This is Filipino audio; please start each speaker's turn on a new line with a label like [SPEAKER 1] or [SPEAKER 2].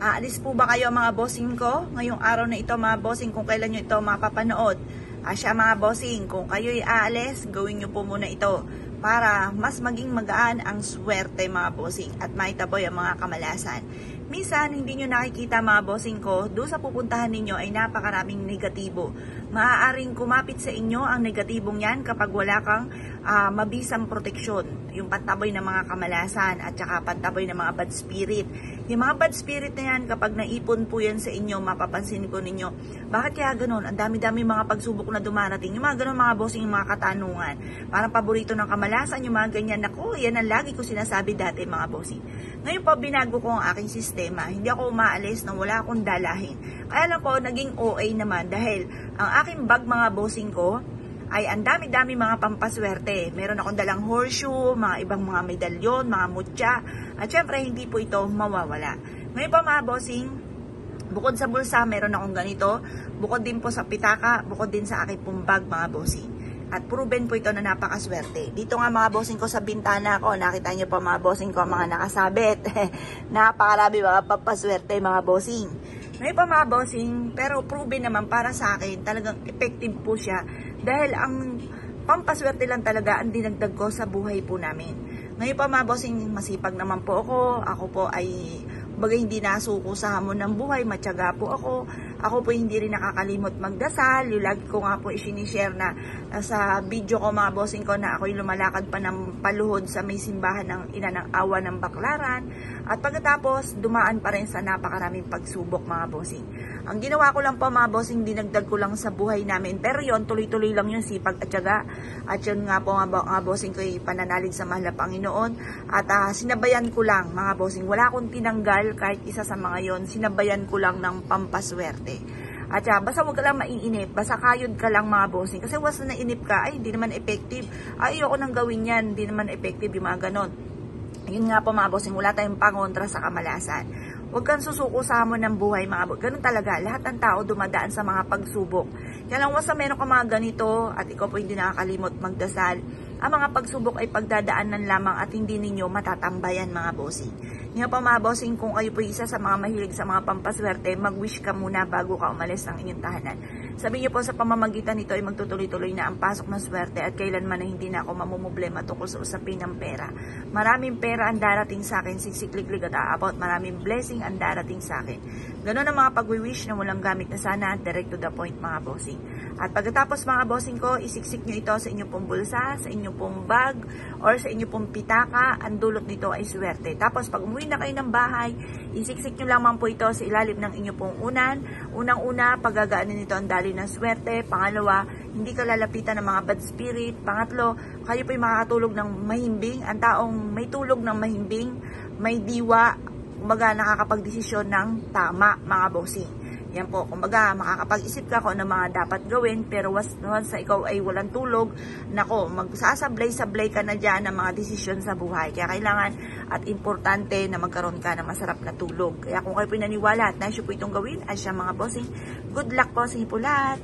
[SPEAKER 1] Aalis po ba kayo mga bossing ko? Ngayong araw na ito mga bossing, kung kailan nyo ito mapapanood. Siya mga bossing, kung kayo'y aalis, gawin nyo po muna ito para mas maging magaan ang swerte mga bossing at maitaboy ang mga kamalasan. Minsan, hindi nyo nakikita mga bossing ko, doon sa pupuntahan ninyo ay napakaraming negatibo. Maaaring kumapit sa inyo ang negatibong yan kapag wala kang mabisang proteksyon. Yung pantaboy ng mga kamalasan at saka pantaboy ng mga bad spirit. Yung mga bad spirit na yan, kapag naipon po yan sa inyo, mapapansin po ninyo, bakit kaya ganun? Ang dami-dami mga pagsubok na dumarating. Yung mga ganun mga bossing, yung mga katanungan. Parang paborito ng kamalasan, yung mga ganyan. Naku, yan ang lagi ko sinasabi dati mga bossing. Ngayon po, binago ko ang aking sistema. Hindi ako umaalis na wala akong dalahin. Kaya lang po, naging OA naman dahil ang aking bag mga bossing ko ay ang dami-dami mga pampaswerte. Meron akong dalang horseshoe, mga ibang mga medalyon, mga mutya. At syempre, hindi po ito mawawala. Ngayon po mga bossing, bukod sa bulsa, meron akong ganito. Bukod din po sa pitaka, bukod din sa aking pong bag mga bossing. At proven po ito na napakaswerte. Dito nga mga bossing ko sa bintana ko, nakita nyo po mga bossing ko mga nakasabit. Napakarami mga pampaswerte mga bossing. Ngayon pa mga bossing, pero proven naman para sa akin, talagang effective po siya. Dahil ang pampaswerte lang talaga ang dinagdag ko sa buhay po namin. Ngayon pa mga bossing, masipag naman po ako. Ako po ay bagay hindi nasuko sa hamon ng buhay, matyaga po ako. Ako po hindi rin nakakalimot magdasal. Yung lagi ko nga po isinishare na sa video ko mga bossing ko na ako'y lumalakad pa ng paluhod sa may simbahan ng ina ng awa ng Baklaran. At pagkatapos, dumaan pa rin sa napakaraming pagsubok mga bossing. Ang ginawa ko lang po mga bossing, dinagdag ko lang sa buhay namin. Pero yon tuloy-tuloy lang yung sipag at tiyaga. At yun nga po mga bossing ko, pananalig sa mahal na Panginoon. At sinabayan ko lang mga bossing. Wala akong tinanggal kahit isa sa mga yon. Sinabayan ko lang ng pampaswerte. At basta huwag ka lang maiinip, basta kayod ka lang mga bossing. Kasi once na nainip ka, ay hindi naman effective. Ay ayoko nang gawin yan, hindi naman effective yung mga ganon. Yun nga po mga bossing, wala tayong pangontra sa kamalasan. Huwag kang susuko sa hamon ng buhay mga bossing. Ganun talaga, lahat ng tao dumadaan sa mga pagsubok. Kaya lang once na meron ka mga ganito at ikaw po hindi nakakalimot magdasal, ang mga pagsubok ay pagdadaanan lamang at hindi ninyo matatambayan mga bossing. Ngayon pa mga bossing, kung kayo po isa sa mga mahilig sa mga pampaswerte, mag-wish ka muna bago ka umalis ng inyong tahanan. Sabi niyo po sa pamamagitan nito ay magtutuloy-tuloy na ang pasok ng swerte at kailanman na hindi na ako mamumblema tungkol sa usapin ng pera. Maraming pera ang darating sa akin, siksikliklik at aabot. Maraming blessing ang darating sa akin. Ganun ang mga pag-wish na walang gamit na sana, direct to the point mga bossing. At pagkatapos mga bossing ko, isiksik nyo ito sa inyong pong bulsa, sa inyong pong bag, or sa inyong pong pitaka. Ang dulot nito ay swerte. Tapos pag umuwi na kayo ng bahay, isiksik nyo lamang po ito sa ilalim ng inyong pong unan. Unang-una, paggagaanin nito ang dali ng swerte. Pangalawa, hindi ka lalapitan ng mga bad spirit. Pangatlo, kayo po'y makakatulog ng mahimbing. Ang taong may tulog ng mahimbing, may diwa, kumbaga nakakapagdesisyon ng tama mga bossing. Yan po, kumbaga makakapag-isip ka kung ano mga dapat gawin, pero once sa ikaw ay walang tulog, nako, magsasablay-sablay ka na dyan ng mga desisyon sa buhay. Kaya kailangan at importante na magkaroon ka ng masarap na tulog. Kaya kung kayo pinaniwala at naisyo po itong gawin, ay siya mga bossing, good luck po sa inyo po lahat.